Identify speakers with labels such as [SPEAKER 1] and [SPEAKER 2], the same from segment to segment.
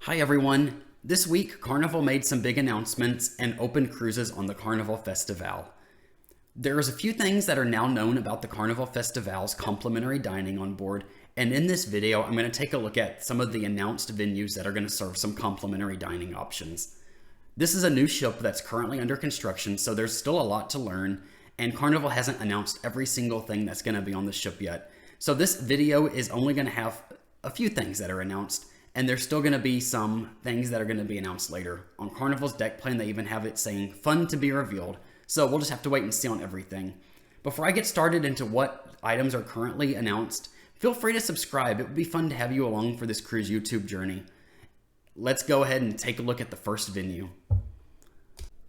[SPEAKER 1] Hi everyone. This week, Carnival made some big announcements and opened cruises on the Carnival Festivale. There's a few things that are now known about the Carnival Festivale's complimentary dining on board, and in this video, I'm going to take a look at some of the announced venues that are going to serve some complimentary dining options. This is a new ship that's currently under construction, so there's still a lot to learn, and Carnival hasn't announced every single thing that's going to be on the ship yet. So this video is only going to have a few things that are announced, and there's still going to be some things that are going to be announced later. On Carnival's deck plan, they even have it saying fun to be revealed. So we'll just have to wait and see on everything. Before I get started into what items are currently announced, feel free to subscribe. It would be fun to have you along for this cruise YouTube journey. Let's go ahead and take a look at the first venue.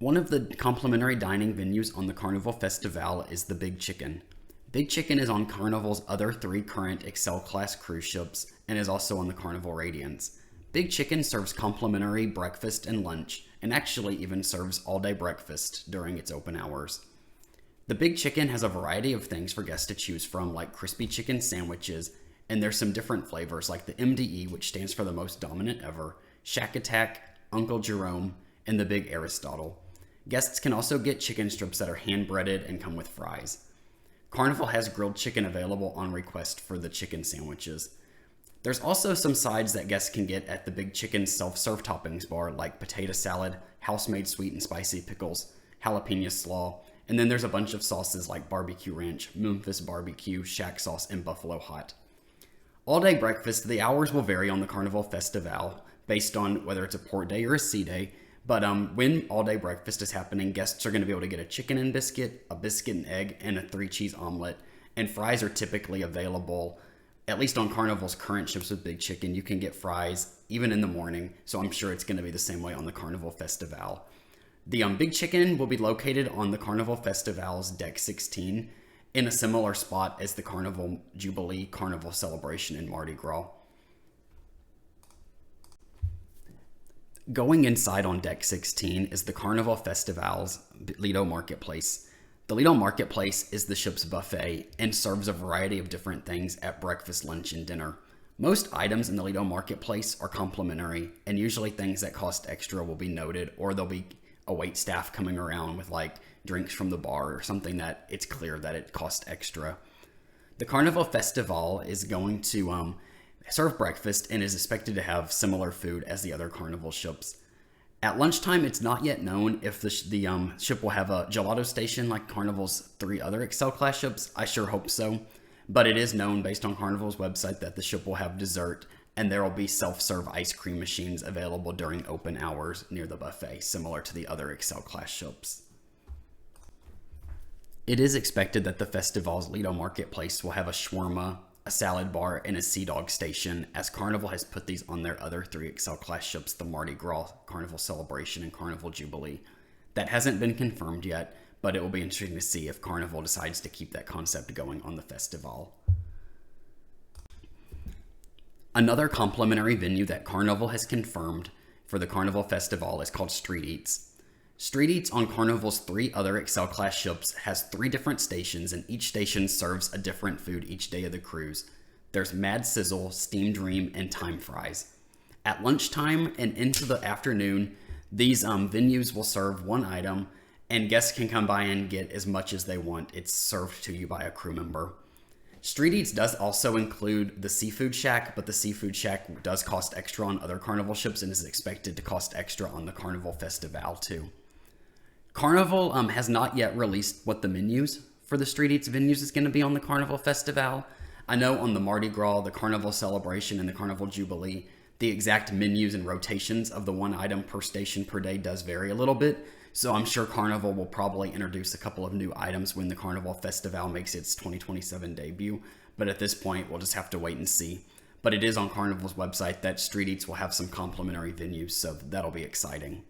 [SPEAKER 1] One of the complimentary dining venues on the Carnival Festivale is the Big Chicken. Big Chicken is on Carnival's other three current Excel class cruise ships and is also on the Carnival Radiance. Big Chicken serves complimentary breakfast and lunch, and actually even serves all-day breakfast during its open hours. The Big Chicken has a variety of things for guests to choose from, like crispy chicken sandwiches, and there's some different flavors like the MDE, which stands for the most dominant ever, Shack Attack, Uncle Jerome, and the Big Aristotle. Guests can also get chicken strips that are hand-breaded and come with fries. Carnival has grilled chicken available on request for the chicken sandwiches. There's also some sides that guests can get at the Big Chicken self-serve toppings bar, like potato salad, house-made sweet and spicy pickles, jalapeno slaw, and then there's a bunch of sauces like barbecue ranch, Memphis barbecue, shack sauce, and buffalo hot. All-day breakfast, the hours will vary on the Carnival Festivale based on whether it's a port day or a sea day, but when all-day breakfast is happening, guests are going to be able to get a chicken and biscuit, a biscuit and egg, and a 3-cheese omelet, and fries are typically available. At least on Carnival's current ships with Big Chicken, you can get fries even in the morning, so I'm sure it's going to be the same way on the Carnival Festivale. The Big Chicken will be located on the Carnival Festivale's Deck 16 in a similar spot as the Carnival Jubilee, Carnival Celebration, and Mardi Gras. Going inside on Deck 16 is the Carnival Festivale's Lido Marketplace. The Lido Marketplace is the ship's buffet and serves a variety of different things at breakfast, lunch, and dinner. Most items in the Lido Marketplace are complimentary, and usually things that cost extra will be noted, or there'll be a wait staff coming around with like drinks from the bar or something that it's clear that it costs extra. The Carnival Festivale is going to serve breakfast and is expected to have similar food as the other Carnival ships. At lunchtime, it's not yet known if the ship will have a gelato station like Carnival's 3 other Excel class ships. I sure hope so. But it is known based on Carnival's website that the ship will have dessert, and there will be self-serve ice cream machines available during open hours near the buffet, similar to the other Excel class ships. It is expected that the festival's Lido Marketplace will have a shawarma, a salad bar, and a Sea Dog station, as Carnival has put these on their other 3 Excel class ships, the Mardi Gras, Carnival Celebration, and Carnival Jubilee. That hasn't been confirmed yet, but it will be interesting to see if Carnival decides to keep that concept going on the festival. Another complimentary venue that Carnival has confirmed for the Carnival Festival is called Street Eats. Street Eats on Carnival's 3 other Excel class ships has 3 different stations, and each station serves a different food each day of the cruise. There's Mad Sizzle, Steam Dream, and Time Fries. At lunchtime and into the afternoon, these venues will serve one item, and guests can come by and get as much as they want. It's served to you by a crew member. Street Eats does also include the Seafood Shack, but the Seafood Shack does cost extra on other Carnival ships and is expected to cost extra on the Carnival Festivale too. Carnival has not yet released what the menus for the Street Eats venues is going to be on the Carnival Festivale. I know on the Mardi Gras, the Carnival Celebration, and the Carnival Jubilee, the exact menus and rotations of the one item per station per day does vary a little bit. So I'm sure Carnival will probably introduce a couple of new items when the Carnival Festivale makes its 2027 debut. But at this point, we'll just have to wait and see. But it is on Carnival's website that Street Eats will have some complimentary venues, so that'll be exciting.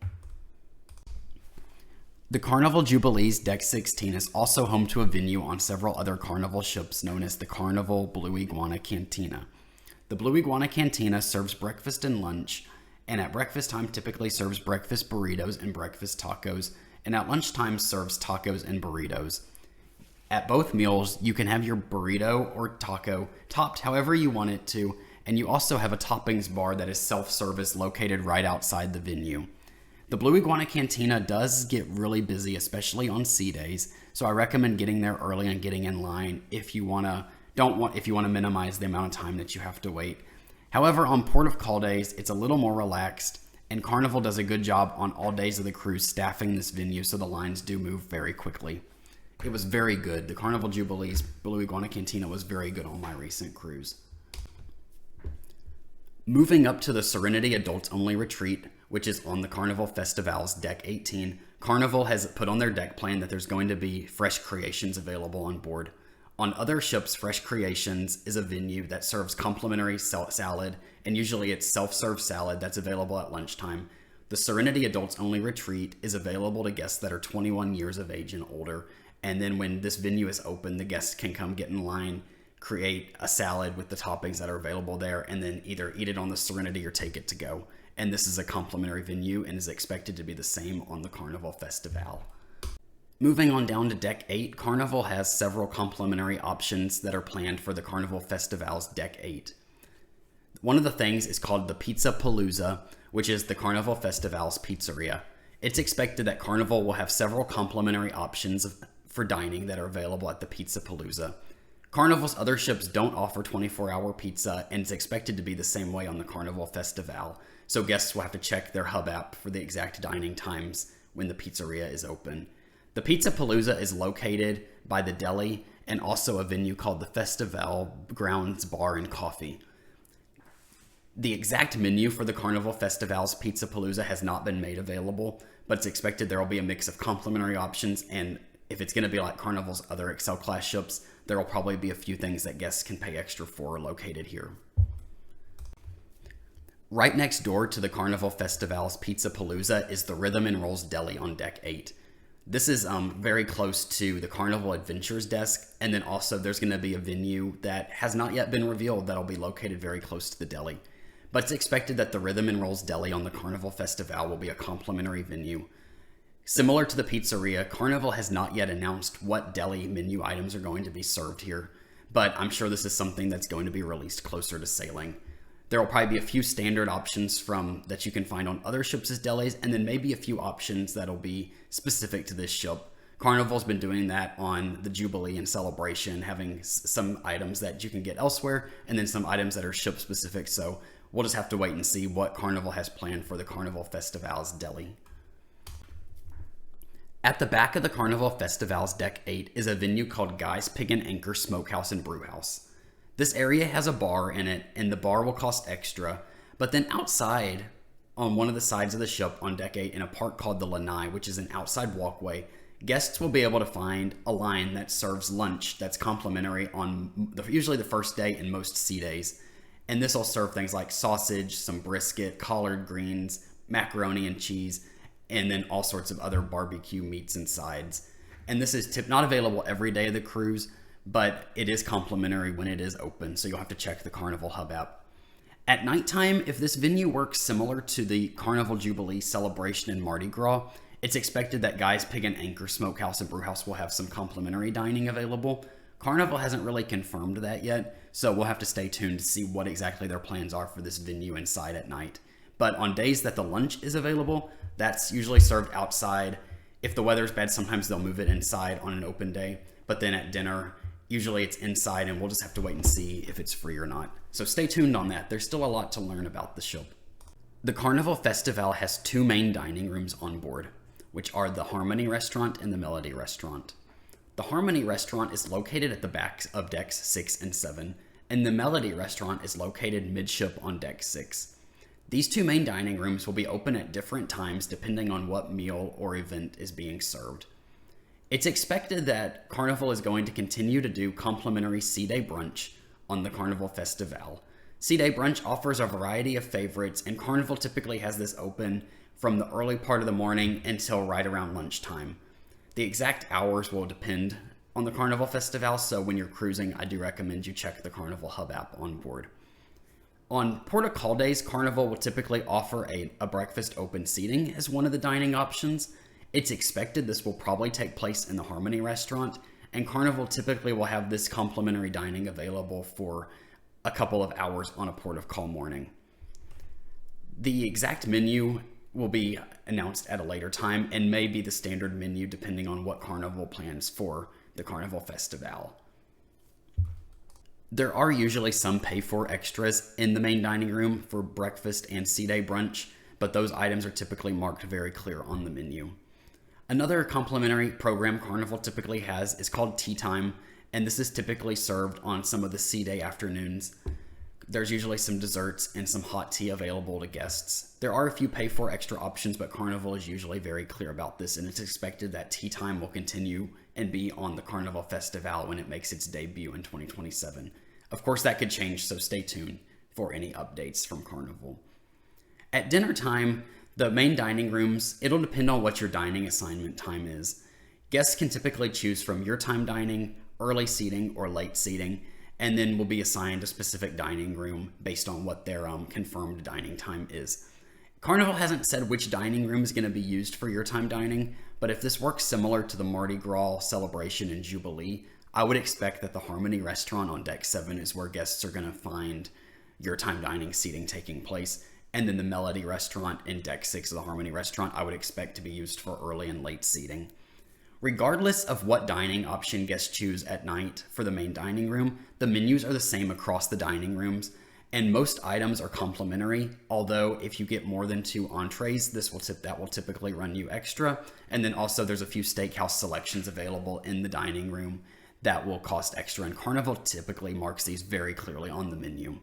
[SPEAKER 1] The Carnival Jubilee's Deck 16 is also home to a venue on several other Carnival ships known as the Carnival Blue Iguana Cantina. The Blue Iguana Cantina serves breakfast and lunch, and at breakfast time typically serves breakfast burritos and breakfast tacos, and at lunchtime serves tacos and burritos. At both meals, you can have your burrito or taco topped however you want it to, and you also have a toppings bar that is self-service located right outside the venue. The Blue Iguana Cantina does get really busy, especially on sea days, so I recommend getting there early and getting in line if you want to minimize the amount of time that you have to wait. However, on port of call days, it's a little more relaxed, and Carnival does a good job on all days of the cruise staffing this venue, so the lines do move very quickly. It was very good. The Carnival Jubilee's Blue Iguana Cantina was very good on my recent cruise. Moving up to the Serenity Adults Only Retreat, which is on the Carnival Festivale's Deck 18, Carnival has put on their deck plan that there's going to be Fresh Creations available on board. On other ships, Fresh Creations is a venue that serves complimentary salad, and usually it's self-serve salad that's available at lunchtime. The Serenity Adults Only Retreat is available to guests that are 21 years of age and older, and then when this venue is open, the guests can come get in line, create a salad with the toppings that are available there, and then either eat it on the Serenity or take it to go. And this is a complimentary venue and is expected to be the same on the Carnival Festivale. Moving on down to Deck 8, Carnival has several complimentary options that are planned for the Carnival Festivale's Deck 8. One of the things is called the Pizza Palooza, which is the Carnival Festivale's pizzeria. It's expected that Carnival will have several complimentary options for dining that are available at the Pizza Palooza. Carnival's other ships don't offer 24-hour pizza, and it's expected to be the same way on the Carnival Festivale, so guests will have to check their hub app for the exact dining times when the pizzeria is open. The Pizza Palooza is located by the deli and also a venue called the Festival Grounds Bar and Coffee. The exact menu for the Carnival Festivale's Pizza Palooza has not been made available, but it's expected there will be a mix of complimentary options, and if it's going to be like Carnival's other Excel class ships, there will probably be a few things that guests can pay extra for located here. Right next door to the Carnival Festivale's Pizza Palooza is the Rhythm and Rolls Deli on Deck 8. This is very close to the Carnival Adventures desk, and then also there's going to be a venue that has not yet been revealed that'll be located very close to the deli. But it's expected that the Rhythm and Rolls Deli on the Carnival Festivale will be a complimentary venue. Similar to the pizzeria, Carnival has not yet announced what deli menu items are going to be served here, but I'm sure this is something that's going to be released closer to sailing. There will probably be a few standard options that you can find on other ships as delis, and then maybe a few options that'll be specific to this ship. Carnival's been doing that on the Jubilee and Celebration, having some items that you can get elsewhere, and then some items that are ship specific, so we'll just have to wait and see what Carnival has planned for the Carnival Festivale's deli. At the back of the Carnival Festivale's Deck 8 is a venue called Guy's Pig and Anchor Smokehouse and Brewhouse. This area has a bar in it, and the bar will cost extra, but then outside, on one of the sides of the ship on Deck 8 in a park called the Lanai, which is an outside walkway, guests will be able to find a line that serves lunch that's complimentary on usually the first day and most sea days. And this will serve things like sausage, some brisket, collard greens, macaroni and cheese, and then all sorts of other barbecue meats and sides. And this is not available every day of the cruise, but it is complimentary when it is open, so you'll have to check the Carnival Hub app. At nighttime, if this venue works similar to the Carnival Jubilee Celebration and Mardi Gras, it's expected that Guy's Pig and Anchor Smokehouse and Brewhouse will have some complimentary dining available. Carnival hasn't really confirmed that yet, so we'll have to stay tuned to see what exactly their plans are for this venue inside at night. But on days that the lunch is available, that's usually served outside. If the weather's bad, sometimes they'll move it inside on an open day, but then at dinner, usually it's inside, and we'll just have to wait and see if it's free or not. So stay tuned on that. There's still a lot to learn about the ship. The Carnival Festivale has two main dining rooms on board, which are the Harmony Restaurant and the Melody Restaurant. The Harmony Restaurant is located at the backs of Decks 6 and 7, and the Melody Restaurant is located midship on Deck 6. These two main dining rooms will be open at different times depending on what meal or event is being served. It's expected that Carnival is going to continue to do complimentary Sea Day brunch on the Carnival Festivale. Sea Day brunch offers a variety of favorites, and Carnival typically has this open from the early part of the morning until right around lunchtime. The exact hours will depend on the Carnival Festivale, so when you're cruising, I do recommend you check the Carnival Hub app on board. On port of call days, Carnival will typically offer a breakfast open seating as one of the dining options. It's expected this will probably take place in the Harmony Restaurant, and Carnival typically will have this complimentary dining available for a couple of hours on a port of call morning. The exact menu will be announced at a later time and may be the standard menu depending on what Carnival plans for the Carnival Festivale. There are usually some pay-for extras in the main dining room for breakfast and C-Day brunch, but those items are typically marked very clear on the menu. Another complimentary program Carnival typically has is called Tea Time, and this is typically served on some of the C-Day afternoons. There's usually some desserts and some hot tea available to guests. There are a few pay-for extra options, but Carnival is usually very clear about this, and it's expected that Tea Time will continue and be on the Carnival Festivale when it makes its debut in 2027. Of course, that could change, so stay tuned for any updates from Carnival. At dinner time, the main dining rooms, it'll depend on what your dining assignment time is. Guests can typically choose from your time dining, early seating, or late seating, and then will be assigned a specific dining room based on what their confirmed dining time is. Carnival hasn't said which dining room is going to be used for your time dining, but if this works similar to the Mardi Gras celebration and Jubilee, I would expect that the Harmony restaurant on Deck 7 is where guests are going to find your time dining seating taking place, and then the Melody restaurant in Deck 6 of the Harmony restaurant I would expect to be used for early and late seating. Regardless of what dining option guests choose at night for the main dining room, the menus are the same across the dining rooms, and most items are complimentary, although if you get more than 2 entrees, that will typically run you extra. And then also there's a few steakhouse selections available in the dining room that will cost extra, and Carnival typically marks these very clearly on the menu.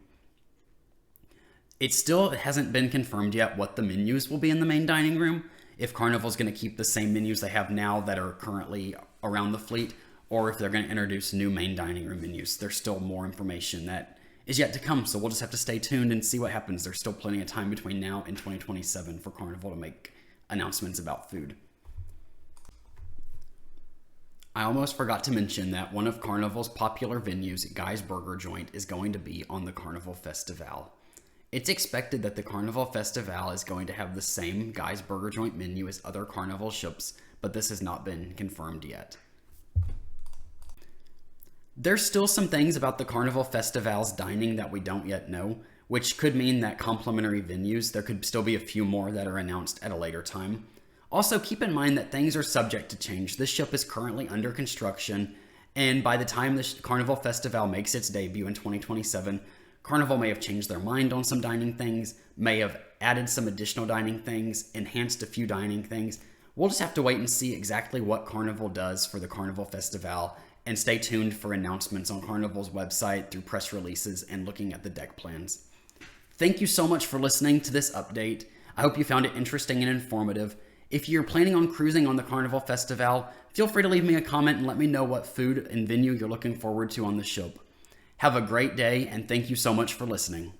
[SPEAKER 1] It still hasn't been confirmed yet what the menus will be in the main dining room, if Carnival's going to keep the same menus they have now that are currently around the fleet, or if they're going to introduce new main dining room menus. There's still more information that is yet to come, so we'll just have to stay tuned and see what happens. There's still plenty of time between now and 2027 for Carnival to make announcements about food. I almost forgot to mention that one of Carnival's popular venues, Guysburg Joint, is going to be on the Carnival Festivale. It's expected that the Carnival Festivale is going to have the same Guysburg Joint menu as other Carnival ships, but this has not been confirmed yet. There's still some things about the Carnival Festivale's dining that we don't yet know, which could mean that complimentary venues, there could still be a few more that are announced at a later time. Also, keep in mind that things are subject to change. This ship is currently under construction, and by the time the Carnival Festivale makes its debut in 2027, Carnival may have changed their mind on some dining things, may have added some additional dining things, enhanced a few dining things. We'll just have to wait and see exactly what Carnival does for the Carnival Festivale, and stay tuned for announcements on Carnival's website through press releases and looking at the deck plans. Thank you so much for listening to this update. I hope you found it interesting and informative. If you're planning on cruising on the Carnival Festivale, feel free to leave me a comment and let me know what food and venue you're looking forward to on the ship. Have a great day, and thank you so much for listening.